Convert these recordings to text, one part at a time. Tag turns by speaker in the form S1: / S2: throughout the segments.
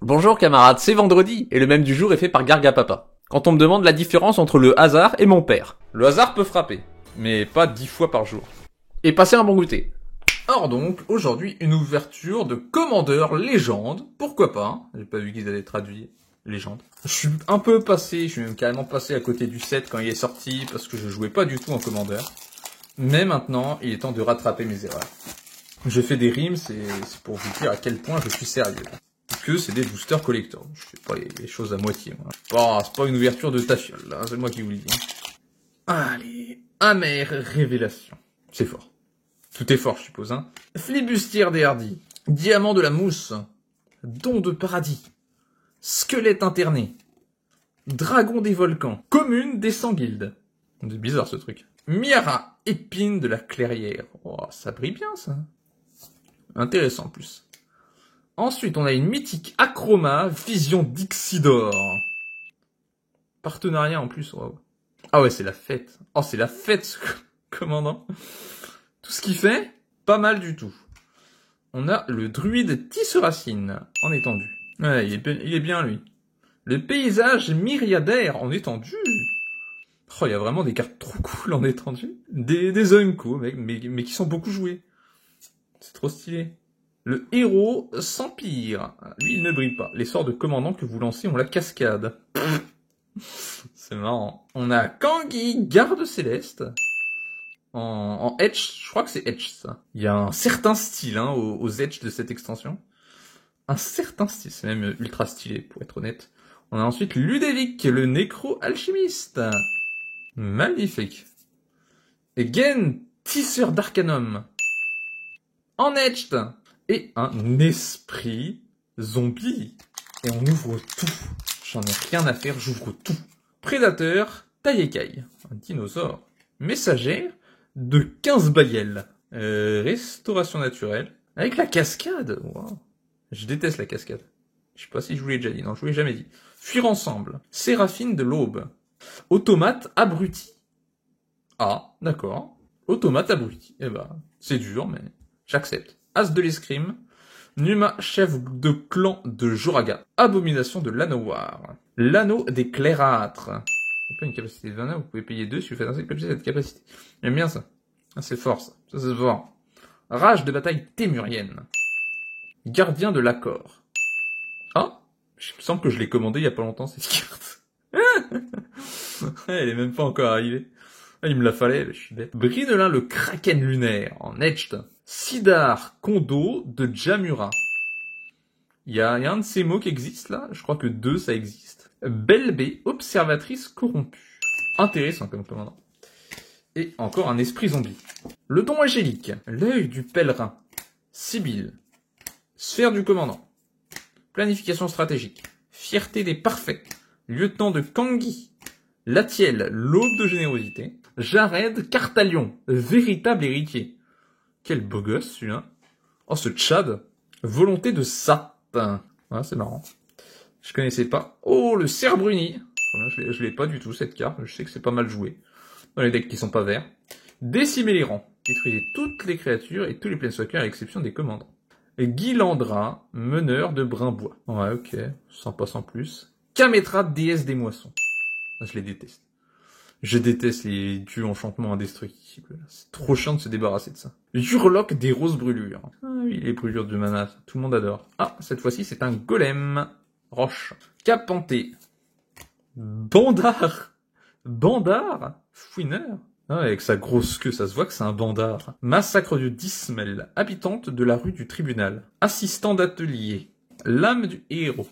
S1: Bonjour camarade, c'est vendredi, et le même du jour est fait par Gargapapa. Quand on me demande la différence entre le hasard et mon père. Le hasard peut frapper, mais pas 10 fois par jour. Et passer un bon goûter. Or donc, aujourd'hui, une ouverture de Commander Légende. Pourquoi pas, hein. J'ai pas vu qu'ils avaient traduit Légende. Je suis un peu passé, je suis même carrément passé à côté du 7 quand il est sorti, parce que je jouais pas du tout en Commander. Mais maintenant, il est temps de rattraper mes erreurs. Je fais des rimes, c'est pour vous dire à quel point je suis sérieux. Que c'est des boosters collector. Je fais pas les choses à moitié, moi. Oh, c'est pas une ouverture de ta fiole, là, c'est moi qui vous le dis. Allez, amère révélation. C'est fort. Tout est fort, je suppose, hein. Flibustière des hardis. Diamant de la mousse. Don de paradis. Squelette interné. Dragon des volcans. Commune des 100 guildes. C'est bizarre, ce truc. Miara, épine de la clairière. Oh, ça brille bien, ça. Intéressant, en plus. Ensuite, on a une mythique Acroma, Vision d'Ixidor. Partenariat en plus, waouh. Ah ouais, c'est la fête. Oh, c'est la fête, ce commandant. Tout ce qu'il fait, pas mal du tout. On a le druide Tisseracine, en étendue. Ouais, il est bien, lui. Le paysage myriadaire, en étendue. Oh, il y a vraiment des cartes trop cool en étendue. Des Unco, mec, mais qui sont beaucoup joués. C'est trop stylé. Le héros s'empire. Lui, il ne brille pas. Les sorts de commandant que vous lancez ont la cascade. C'est marrant. On a Kangi, garde céleste. En Edge, je crois que c'est Edge, ça. Il y a un certain style, hein, aux Edge de cette extension. Un certain style, c'est même ultra stylé, pour être honnête. On a ensuite Ludovic, le nécro-alchimiste. Magnifique. Et Gen, tisseur d'arcanum. En Edge. Et un esprit zombie. Et on ouvre tout. J'en ai rien à faire, j'ouvre tout. Prédateur, Taiekai, un dinosaure. Messagère de 15 baïels. Restauration naturelle. Avec la cascade. Wow. Je déteste la cascade. Je sais pas si je vous l'ai déjà dit. Non, je vous l'ai jamais dit. Fuir ensemble. Séraphine de l'aube. Automate abruti. Ah, d'accord. Automate abruti. Eh ben, c'est dur, mais j'accepte. As de l'escrime. Numa, chef de clan de Joraga. Abomination de l'anneau noir. L'anneau des clairâtres. C'est pas une capacité de 20, vous pouvez payer 2 si vous faites ainsi cette capacité. J'aime bien ça. Ah, c'est fort ça. Ça c'est fort. Rage de bataille témurienne. Gardien de l'accord. Ah, il me semble que je l'ai commandé il y a pas longtemps cette carte. Elle est même pas encore arrivée. Ah, il me la fallait, je suis bête. Brinelin le kraken lunaire en Edged. Sidar Kondo de Jamura. Il y a un de ces mots qui existe là. Je crois que 2 ça existe. Belbé, observatrice corrompue. Intéressant comme commandant. Et encore un esprit zombie. Le don angélique. L'œil du pèlerin. Sibylle. Sphère du commandant. Planification stratégique. Fierté des parfaits. Lieutenant de Kangi. Latiel, l'aube de générosité. Jared Cartalion, véritable héritier. Quel beau gosse celui-là. Oh, ce Tchad. Volonté de sapin. Ah, c'est marrant. Je connaissais pas. Oh, le cerf bruni. Je l'ai pas du tout, cette carte. Je sais que c'est pas mal joué. Dans les decks qui sont pas verts. Décimer les rangs. Détruisez toutes les créatures et tous les planeswalkers à l'exception des commandants. Guilandra, meneur de Brimbois. Ouais, ok. Sympa sans plus. Kametra, déesse des moissons. Je les déteste. Je déteste les dieux enchantements indestructibles. C'est trop chiant de se débarrasser de ça. Urloc des roses brûlures. Ah oui, les brûlures de mana, tout le monde adore. Ah, cette fois-ci, c'est un golem. Roche. Capenté. Bandard. Bandard. Fouineur. Ah, avec sa grosse queue, ça se voit que c'est un bandard. Massacre de Dismel. Habitante de la rue du tribunal. Assistant d'atelier. L'âme du héros.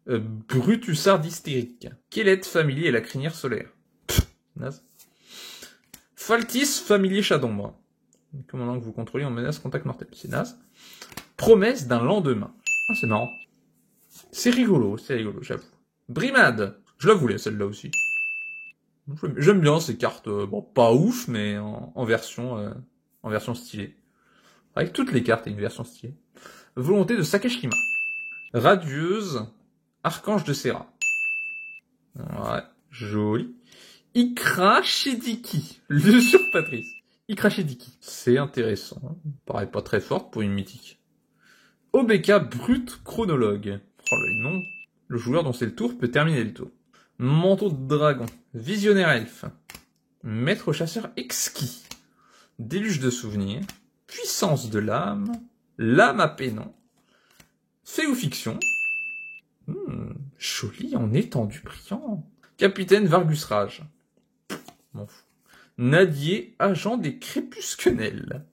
S1: Brutussard d'hystérique. Quélette familier et la crinière solaire. Naze. Faltis, familier chat d'ombre. Commandant que vous contrôlez en menace contact mortel. C'est naze. Promesse d'un lendemain. Ah, c'est marrant. C'est rigolo, j'avoue. Brimade. Je la voulais, celle-là aussi. J'aime bien ces cartes, bon, pas ouf, mais en version stylée. Avec toutes les cartes, il y a une version stylée. Volonté de Sakashima. Radieuse. Archange de Serra. Ouais, joli. Ikra Shediki, l'usurpatrice. Ikra Shediki. C'est intéressant. Paraît pas très forte pour une mythique. Obeka Brut Chronologue. Oh là, non. Le joueur dont c'est le tour peut terminer le tour. Manteau de dragon. Visionnaire elfe. Maître chasseur exquis. Déluge de souvenirs. Puissance de l'âme. L'âme à pénon. Fait ou fiction. Joli en étendue brillant. Capitaine Vargus Rage. M'en fous. Nadier, agent des crépusquenelles.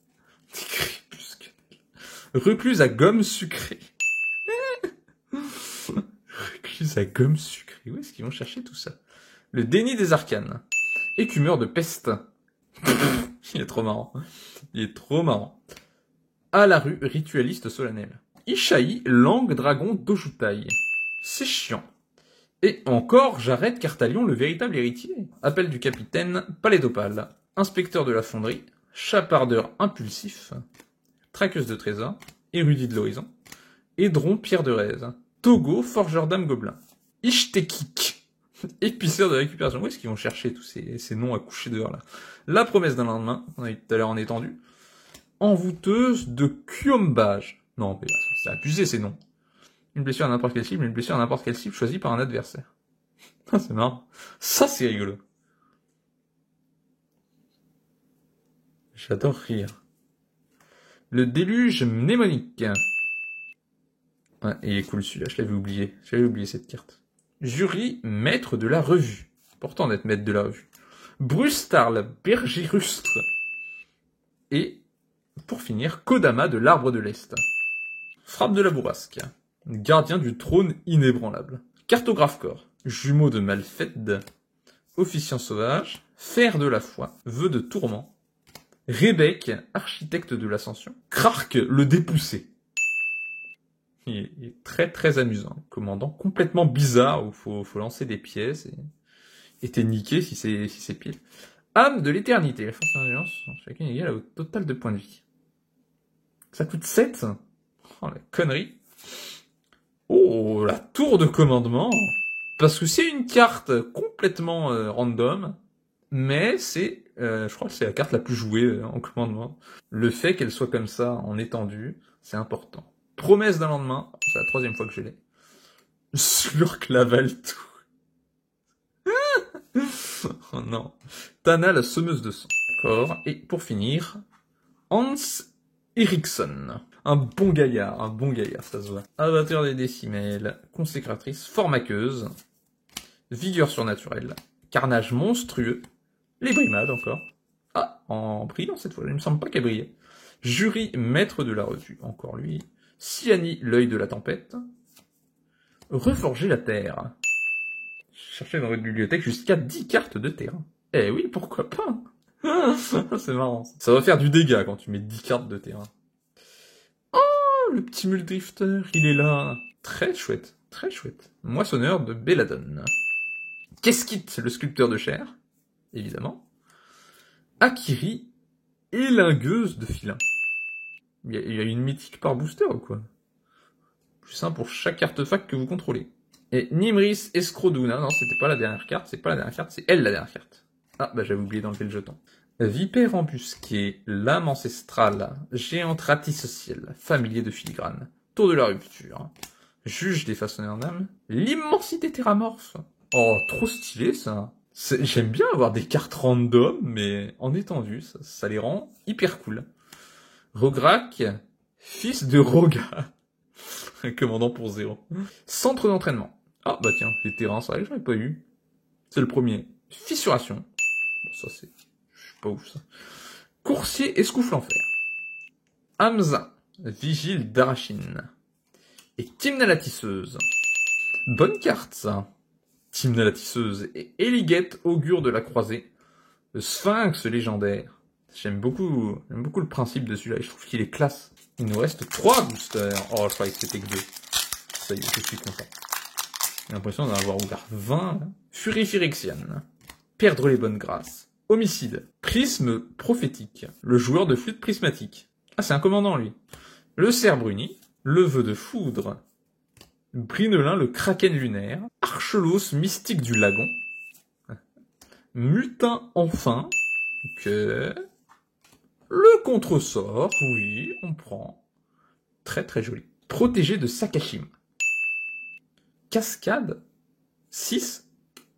S1: Des crépusquenelles. Recluse à gomme sucrée. Recluse à gomme sucrée. Où est-ce qu'ils vont chercher tout ça? Le déni des arcanes. Écumeur de peste. Il est trop marrant. Il est trop marrant. À la rue, ritualiste solennel. Ishaï, langue dragon d'Ojutai. C'est chiant. Et encore, j'arrête Cartalion, le véritable héritier. Appel du capitaine, palais d'opale. Inspecteur de la fonderie. Chapardeur impulsif. Traqueuse de trésors. Érudit de l'horizon. Édron, pierre de Rèze. Togo, forgeur d'âme gobelin. Ishtekik. Épiceur de récupération. Où est-ce qu'ils vont chercher tous ces noms à coucher dehors là? La promesse d'un lendemain. On a eu tout à l'heure en étendu. Envoûteuse de Kyombage. Non, mais c'est abusé ces noms. Une blessure à n'importe quelle cible, une blessure à n'importe quelle cible choisie par un adversaire. Ah, c'est marrant. Ça, c'est rigolo. J'adore rire. Le déluge mnémonique. Ouais, il est cool celui-là, je l'avais oublié. J'avais oublié cette carte. Jury, maître de la revue. Important d'être maître de la revue. Brustarl, berger rustre. Et, pour finir, Kodama de l'arbre de l'Est. Frappe de la bourrasque. Gardien du trône inébranlable. Cartographe corps. Jumeau de Malfed. Officiant sauvage. Fer de la foi. Vœu de tourment. Rebek, architecte de l'ascension. Krark, le dépoussé. Il est très très amusant. Commandant complètement bizarre où faut lancer des pièces et t'es niqué si c'est pile. Âme de l'éternité. La force d'endurance, chacune égale au total de points de vie. Ça coûte 7. Oh la connerie. Oh, la tour de commandement. Parce que c'est une carte complètement random, mais c'est, je crois que c'est la carte la plus jouée en commandement. Le fait qu'elle soit comme ça, en étendue, c'est important. Promesse d'un lendemain, c'est la 3e fois que je l'ai. Slurk Laval tout. Oh non. Tana, la semeuse de sang. D'accord. Et pour finir, Hans Eriksson. Un bon gaillard, ça se voit. Abatteur des décimèles, consécratrice, formaqueuse, vigueur surnaturelle, carnage monstrueux, les brimades encore. Ah, en brillant cette fois, il me semble pas qu'elle brillait. Jury, maître de la revue, encore lui. Siani, l'œil de la tempête. Reforger la terre. Cherchez dans votre bibliothèque jusqu'à 10 cartes de terrain. Eh oui, pourquoi pas? C'est marrant. Ça va faire du dégât quand tu mets 10 cartes de terrain. Oh, le petit Muldrifter, il est là. Très chouette, très chouette. Moissonneur de Belladone. Keskit, le sculpteur de chair, évidemment. Akiri, élingueuse de filin. Il y a une mythique par booster ou quoi? Plus un pour chaque artefact que vous contrôlez. Et Nimris Escroduna, non, c'était pas la dernière carte, c'est pas la dernière carte, c'est elle la dernière carte. Ah, bah j'avais oublié d'enlever le jeton. Vipère embusquée, lame ancestrale, géant ratisociel, familier de filigrane, tour de la rupture, juge des façonneurs d'âme, l'immensité terramorphe. Oh, trop stylé ça. J'aime bien avoir des cartes random, mais en étendue, ça les rend hyper cool. Rograk, fils de Roga. Commandant pour 0. Centre d'entraînement. Ah bah tiens, les terrains, c'est vrai que j'en ai pas eu. C'est le premier. Fissuration. Bon, ça c'est... Je suis pas ouf ça. Coursier escoufle en fer. Hamza, vigile d'Arachine. Et Timna la tisseuse. Bonne carte ça. Timna la tisseuse et Eligette, augure de la croisée. Le sphinx légendaire. J'aime beaucoup le principe de celui-là, je trouve qu'il est classe. Il nous reste 3 boosters. Oh, je croyais que c'était que 2. Ça y est, je suis content. J'ai l'impression d'en avoir ouvert 20. Furie Phyrexiane. Perdre les bonnes grâces. Homicide. Prisme prophétique. Le joueur de flûte prismatique. Ah, c'est un commandant, lui. Le cerf bruni. Le vœu de foudre. Brinelin, le kraken lunaire. Archelos, mystique du lagon. Mutin, enfin. Que... Le contresort, oui, on prend. Très très joli. Protégé de Sakashima. Cascade 6.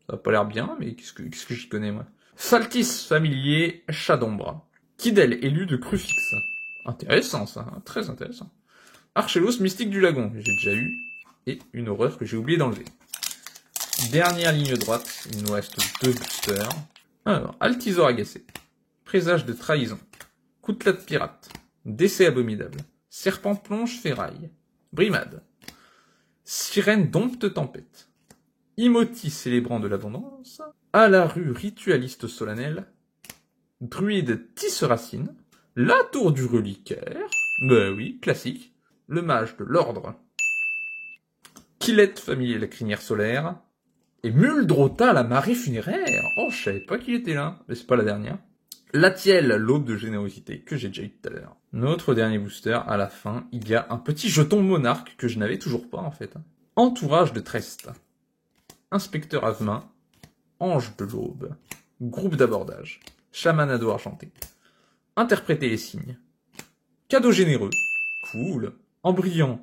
S1: Ça a pas l'air bien, mais qu'est-ce que j'y connais, moi? Saltis familier, chat d'ombre. Kidel, élu de Crufix. Intéressant, ça. Très intéressant. Archelos, mystique du lagon. J'ai déjà eu. Et une horreur que j'ai oublié d'enlever. Dernière ligne droite. Il nous reste 2 boosters. Alors, Altisor agacé. Présage de trahison. Coutelas de pirate. Décès abominable. Serpent plonge ferraille. Brimade. Sirène dompte tempête. Imoti célébrant de l'abondance. À la rue ritualiste solennel. Druide tisse-racine. La tour du reliquaire. Bah oui, classique. Le mage de l'ordre. Killette familier la crinière solaire. Et Muldrota la marée funéraire. Oh, je savais pas qu'il était là. Mais c'est pas la dernière. Latiel, l'aube de générosité, que j'ai déjà eu tout à l'heure. Notre dernier booster, à la fin, il y a un petit jeton monarque que je n'avais toujours pas, en fait. Entourage de Trest. Inspecteur Avemain. Ange de l'aube. Groupe d'abordage. Chamanado argenté. Interpréter les signes. Cadeau généreux. Cool. Embryon.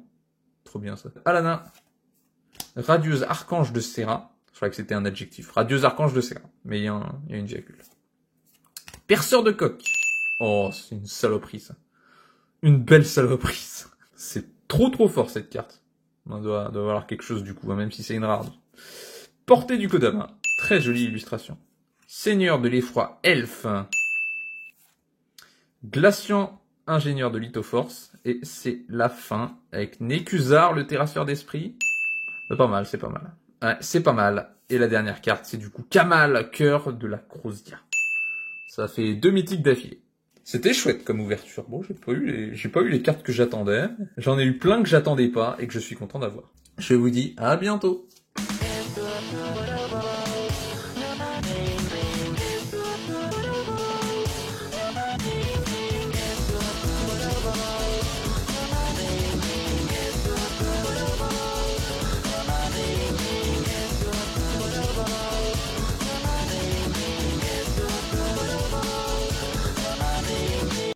S1: Trop bien ça. Alana. Radieuse archange de Serra. Je croyais que c'était un adjectif. Radieuse archange de Serra. Mais il y a une virgule. Perceur de coq. Oh, c'est une saloperie, ça. Une belle saloperie, ça. C'est trop fort, cette carte. On doit avoir quelque chose, du coup, hein, même si c'est une rare. Portée du Kodama. Très jolie illustration. Seigneur de l'effroi, elfe. Glaciant, ingénieur de Lithoforce. Et c'est la fin, avec Nécusar, le terrasseur d'esprit. C'est pas mal, c'est pas mal. Ouais, c'est pas mal. Et la dernière carte, c'est du coup Kamal, cœur de la Crozia. Ça fait 2 mythiques d'affilée. C'était chouette comme ouverture. Bon, j'ai pas eu les cartes que j'attendais. J'en ai eu plein que j'attendais pas et que je suis content d'avoir. Je vous dis à bientôt.